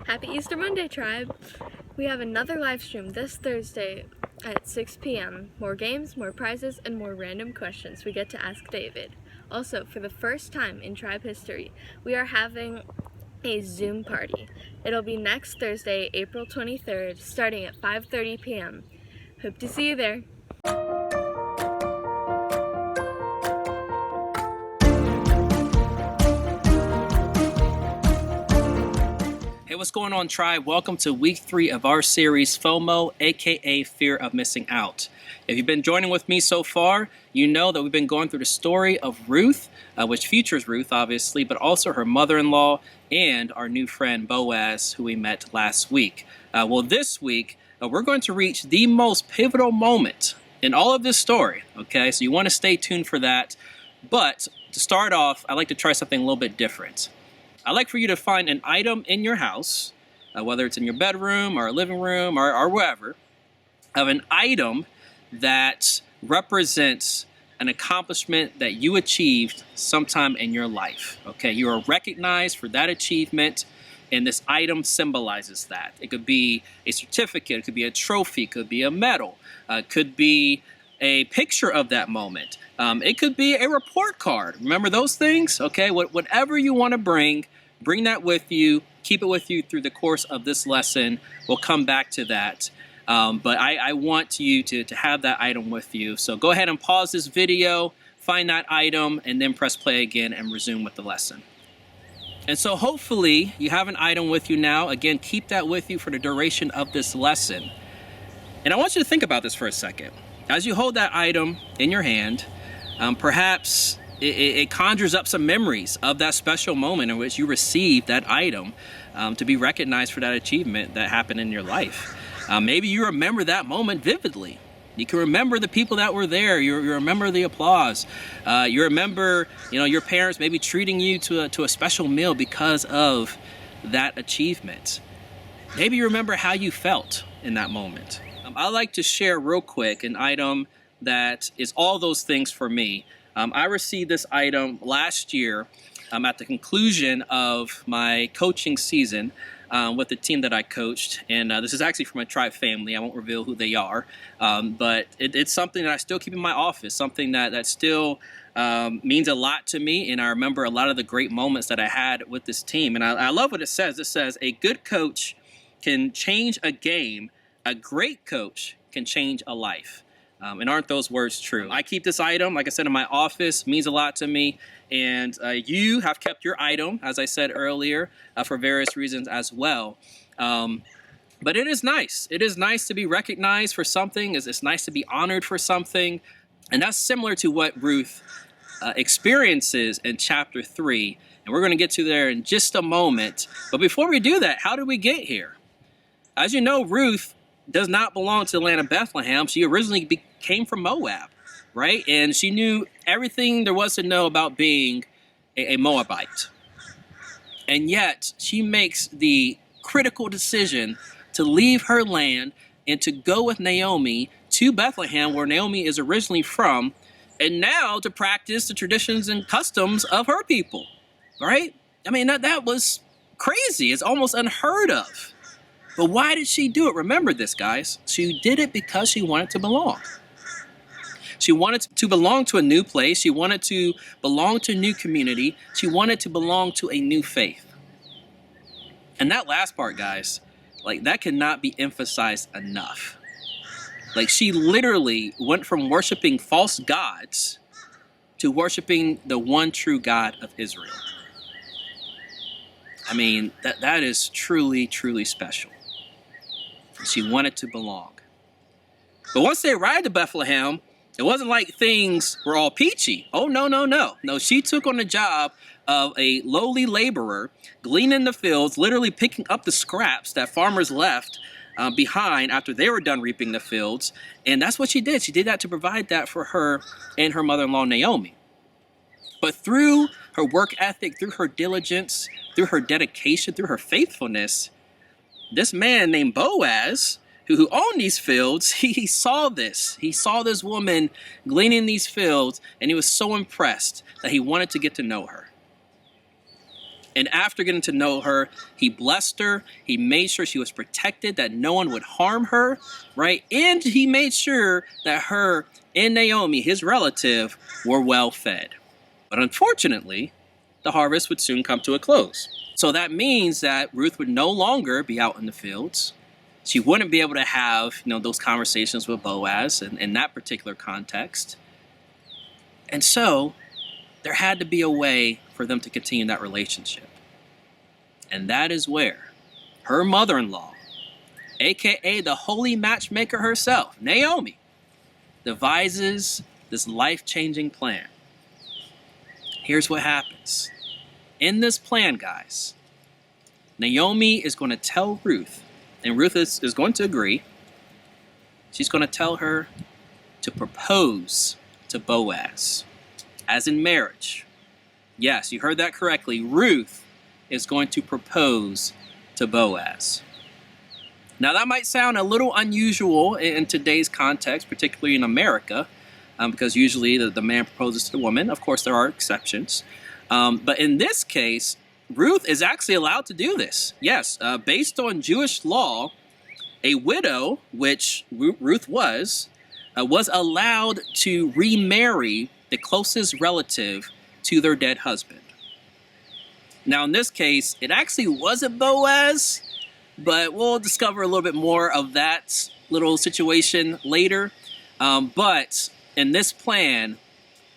Happy Easter Monday, tribe! We have another live stream this Thursday at 6 p.m. More games, more prizes, and more random questions we get to ask David. Also, for the first time in tribe history, we are having a Zoom party. It'll be next Thursday, April 23rd, starting at 5:30 p.m. Hope to see you there. Hey, what's going on, tribe? Welcome to week 3 of our series, FOMO, aka Fear of Missing Out. If you've been joining with me so far, you know that we've been going through the story of Ruth, which features Ruth, obviously, but also her mother-in-law and our new friend Boaz, who we met last week. This week, we're going to reach the most pivotal moment in all of this story, okay? So you want to stay tuned for that. But to start off, I'd like to try something a little bit different. I'd like for you to find an item in your house, whether it's in your bedroom or a living room or wherever, of an item that represents an accomplishment that you achieved sometime in your life. Okay, you are recognized for that achievement, and this item symbolizes that. It could be a certificate, it could be a trophy, it could be a medal, it could be a picture of that moment. It could be a report card. Remember those things? Okay, whatever you want to bring that with you. Keep it with you through the course of this lesson. We'll come back to that. But I want you to have that item with you. So go ahead and pause this video, find that item, and then press play again and resume with the lesson. And so hopefully you have an item with you now. Again, keep that with you for the duration of this lesson. And I want you to think about this for a second. As you hold that item in your hand, perhaps it conjures up some memories of that special moment in which you received that item to be recognized for that achievement that happened in your life. Maybe you remember that moment vividly. You can remember the people that were there. You remember the applause. You remember, your parents maybe treating you to a special meal because of that achievement. Maybe you remember how you felt in that moment. I'd like to share real quick an item that is all those things for me. I received this item last year at the conclusion of my coaching season with the team that I coached. And this is actually from a tribe family. I won't reveal who they are. But it's something that I still keep in my office, something that still means a lot to me. And I remember a lot of the great moments that I had with this team. And I love what it says. It says, a good coach can change a game. A great coach can change a life. And aren't those words true? I keep this item, like I said, in my office. Means a lot to me. And you have kept your item, as I said earlier, for various reasons as well. But it is nice. It is nice to be recognized for something. It's nice to be honored for something. And that's similar to what Ruth experiences in chapter 3. And we're going to get to there in just a moment. But before we do that, how did we get here? As you know, Ruth does not belong to the land of Bethlehem. She originally came from Moab, right? And she knew everything there was to know about being a Moabite. And yet she makes the critical decision to leave her land and to go with Naomi to Bethlehem, where Naomi is originally from, and now to practice the traditions and customs of her people, right? I mean, that was crazy. It's almost unheard of. But why did she do it? Remember this, guys. She did it because she wanted to belong. She wanted to belong to a new place. She wanted to belong to a new community. She wanted to belong to a new faith. And that last part, guys, that cannot be emphasized enough. She literally went from worshiping false gods to worshiping the one true God of Israel. I mean, that is truly, truly special. She wanted to belong. But once they arrived at Bethlehem, it wasn't like things were all peachy. Oh, no. No, she took on the job of a lowly laborer, gleaning the fields, literally picking up the scraps that farmers left behind after they were done reaping the fields. And that's what she did. She did that to provide that for her and her mother-in-law, Naomi. But through her work ethic, through her diligence, through her dedication, through her faithfulness, this man named Boaz, who owned these fields, he saw this. He saw this woman gleaning these fields, and he was so impressed that he wanted to get to know her. And after getting to know her, he blessed her. He made sure she was protected, that no one would harm her, right? And he made sure that her and Naomi, his relative, were well fed. But unfortunately, the harvest would soon come to a close. So that means that Ruth would no longer be out in the fields. She wouldn't be able to have, those conversations with Boaz in that particular context. And so there had to be a way for them to continue that relationship. And that is where her mother-in-law, aka the holy matchmaker herself, Naomi, devises this life-changing plan. Here's what happens. In this plan, guys, Naomi is going to tell Ruth, and Ruth is going to agree. She's going to tell her to propose to Boaz, as in marriage. Yes, you heard that correctly. Ruth is going to propose to Boaz. Now, that might sound a little unusual in today's context, particularly in America, because usually the man proposes to the woman. Of course, there are exceptions. But in this case, Ruth is actually allowed to do this. Yes, based on Jewish law, a widow, which Ruth was allowed to remarry the closest relative to their dead husband. Now, in this case, it actually wasn't Boaz, but we'll discover a little bit more of that little situation later. But in this plan,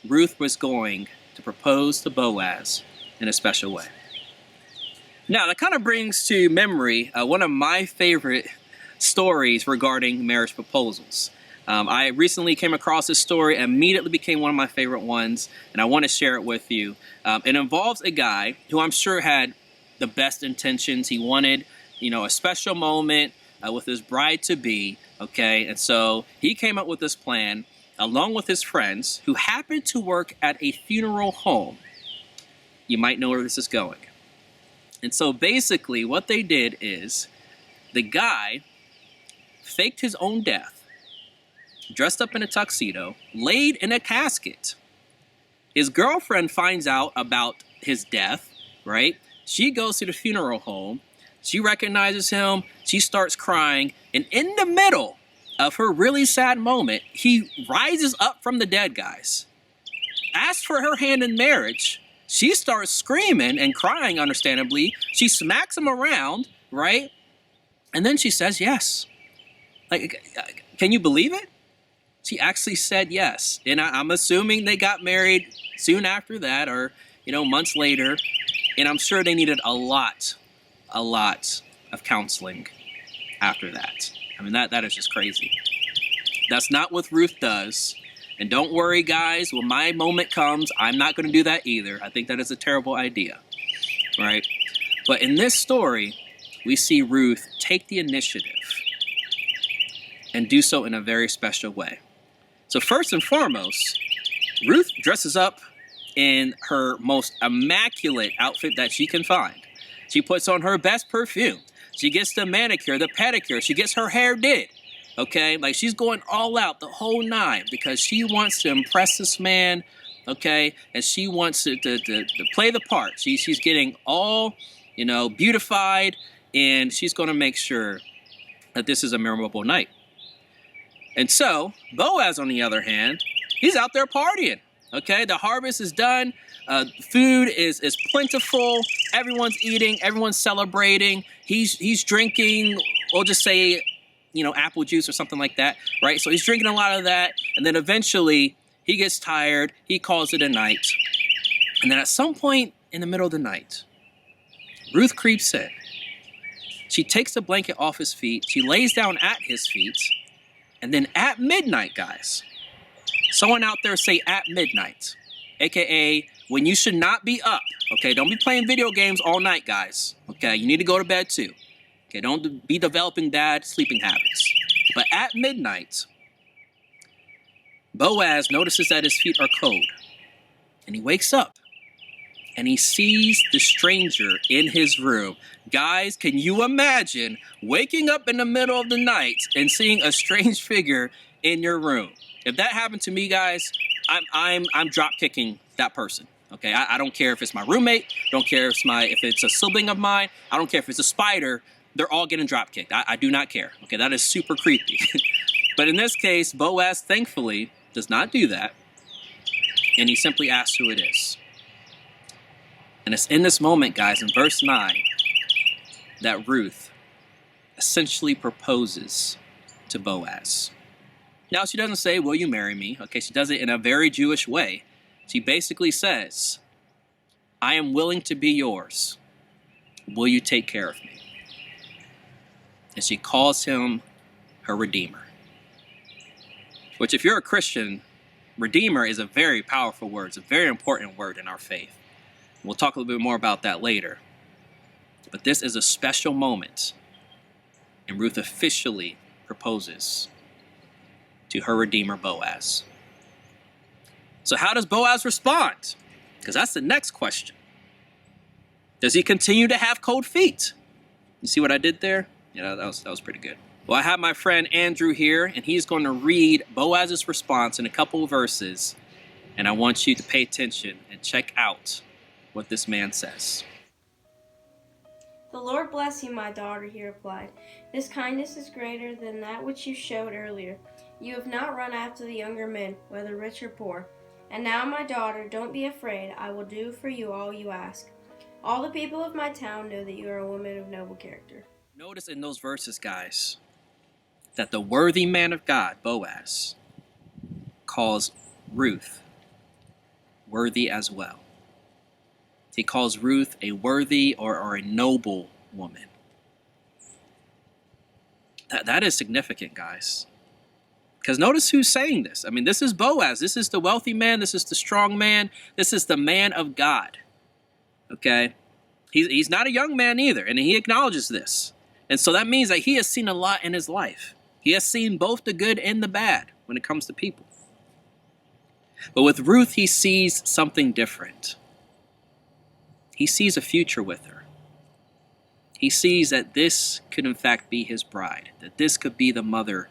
Ruth was going to propose to Boaz in a special way. Now, that kind of brings to memory one of my favorite stories regarding marriage proposals. I recently came across this story and immediately became one of my favorite ones, and I want to share it with you. It involves a guy who I'm sure had the best intentions. He wanted, a special moment with his bride-to-be, okay? And so he came up with this plan along with his friends who happened to work at a funeral home. You might know where this is going. And so basically what they did is the guy faked his own death, dressed up in a tuxedo, laid in a casket. His girlfriend finds out about his death, right? She goes to the funeral home. She recognizes him. She starts crying. And in the middle of her really sad moment, he rises up from the dead, guys. Asks for her hand in marriage. She starts screaming and crying, understandably. She smacks him around, right? And then she says yes. Like, can you believe it? She actually said yes. And I'm assuming they got married soon after that, or, months later. And I'm sure they needed a lot of counseling after that. I mean, that is just crazy. That's not what Ruth does. And don't worry, guys, when my moment comes, I'm not going to do that either. I think that is a terrible idea, right? But in this story, we see Ruth take the initiative and do so in a very special way. So first and foremost, Ruth dresses up in her most immaculate outfit that she can find. She puts on her best perfume. She gets the manicure, the pedicure. She gets her hair did. Okay, like she's going all out, the whole nine, because she wants to impress this man, okay, and she wants to play the part. She's getting all, beautified, and she's going to make sure that this is a memorable night. And so, Boaz, on the other hand, he's out there partying, okay? The harvest is done. Food is plentiful. Everyone's eating. Everyone's celebrating. He's drinking, we'll just say, apple juice or something like that, right? So he's drinking a lot of that, and then eventually he gets tired, he calls it a night. And then at some point in the middle of the night, Ruth creeps in. She takes the blanket off his feet, she lays down at his feet, and then at midnight, guys, someone out there say at midnight, aka when you should not be up, okay? Don't be playing video games all night, guys, okay? You need to go to bed too. Okay, don't be developing bad sleeping habits. But at midnight, Boaz notices that his feet are cold. And he wakes up. And he sees the stranger in his room. Guys, can you imagine waking up in the middle of the night and seeing a strange figure in your room? If that happened to me, guys, I'm drop kicking that person. Okay, I don't care if it's my roommate, don't care if it's a sibling of mine, I don't care if it's a spider, they're all getting drop kicked. I do not care. Okay, that is super creepy. But in this case, Boaz thankfully does not do that, and he simply asks who it is. And it's in this moment, guys, in verse 9, that Ruth essentially proposes to Boaz. Now, she doesn't say, will you marry me? Okay, she does it in a very Jewish way. She basically says, I am willing to be yours. Will you take care of me? And she calls him her Redeemer. Which, if you're a Christian, Redeemer is a very powerful word. It's a very important word in our faith. We'll talk a little bit more about that later. But this is a special moment, and Ruth officially proposes to her Redeemer, Boaz. So how does Boaz respond? Because that's the next question. Does he continue to have cold feet? You see what I did there? Yeah, that was pretty good. Well, I have my friend Andrew here, and he's going to read Boaz's response in a couple of verses, and I want you to pay attention and check out what this man says. The Lord bless you, my daughter, he replied. This kindness is greater than that which you showed earlier. You have not run after the younger men, whether rich or poor. And now, my daughter, don't be afraid. I will do for you all you ask. All the people of my town know that you are a woman of noble character. Notice in those verses, guys, that the worthy man of God, Boaz, calls Ruth worthy as well. He calls Ruth a worthy or a noble woman. That is significant, guys. Because notice who's saying this. I mean, this is Boaz. This is the wealthy man. This is the strong man. This is the man of God. Okay? He's not a young man either, and he acknowledges this. And so that means that he has seen a lot in his life. He has seen both the good and the bad when it comes to people. But with Ruth, he sees something different. He sees a future with her. He sees that this could in fact be his bride, that this could be the mother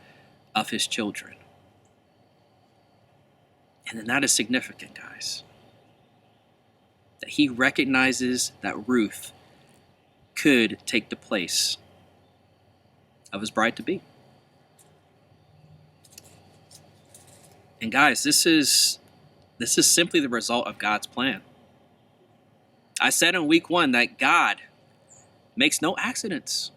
of his children. And then that is significant, guys. That he recognizes that Ruth could take the place of his bride-to-be. And guys, this is simply the result of God's plan. I said in week 1 that God makes no accidents.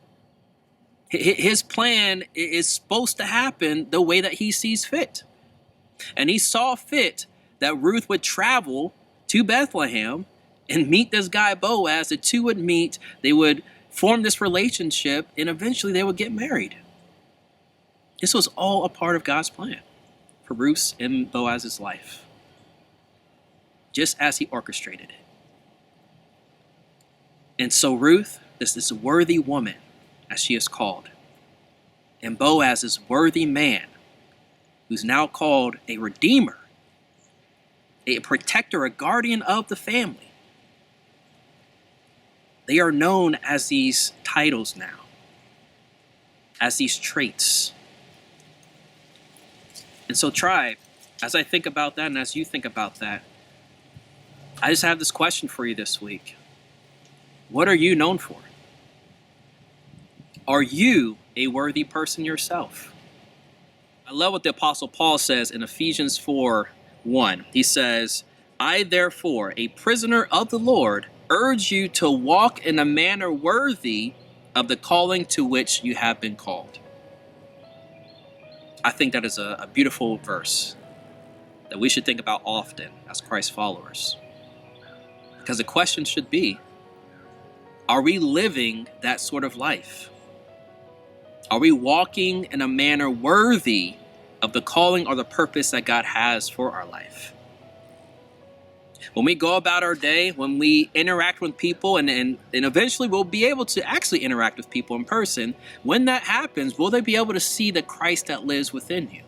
His plan is supposed to happen the way that he sees fit. And he saw fit that Ruth would travel to Bethlehem and meet this guy Boaz. The two would meet, they would form this relationship, and eventually they would get married. This was all a part of God's plan for Ruth's and Boaz's life, just as he orchestrated it. And so Ruth, this worthy woman, as she is called, and Boaz, this worthy man, who's now called a redeemer, a protector, a guardian of the family. They are known as these titles now, as these traits. And so, tribe, as I think about that and as you think about that, I just have this question for you this week. What are you known for? Are you a worthy person yourself? I love what the Apostle Paul says in Ephesians 4:1. He says, I therefore, a prisoner of the Lord, urge you to walk in a manner worthy of the calling to which you have been called. I think that is a beautiful verse that we should think about often as Christ followers. Because the question should be, are we living that sort of life? Are we walking in a manner worthy of the calling or the purpose that God has for our life? When we go about our day, when we interact with people, and eventually we'll be able to actually interact with people in person, when that happens, will they be able to see the Christ that lives within you?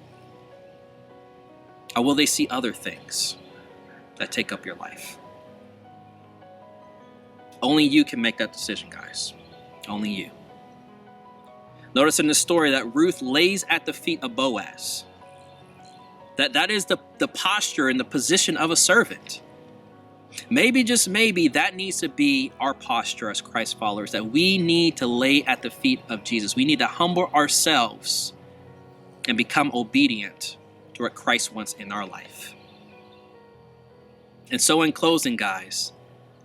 Or will they see other things that take up your life? Only you can make that decision, guys. Only you. Notice in the story that Ruth lays at the feet of Boaz. That is the posture and the position of a servant. Maybe, just maybe, that needs to be our posture as Christ followers, that we need to lay at the feet of Jesus. We need to humble ourselves and become obedient to what Christ wants in our life. And so in closing, guys,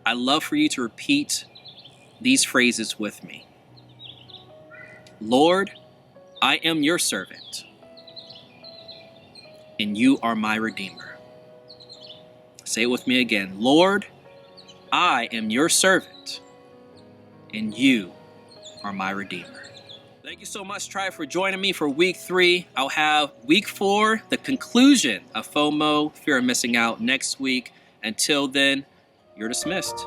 I'd love for you to repeat these phrases with me. Lord, I am your servant, and you are my Redeemer. Say it with me again. Lord, I am your servant, and you are my Redeemer. Thank you so much, Tribe, for joining me for week 3. I'll have week 4, the conclusion of FOMO, fear of missing out, next week. Until then, you're dismissed.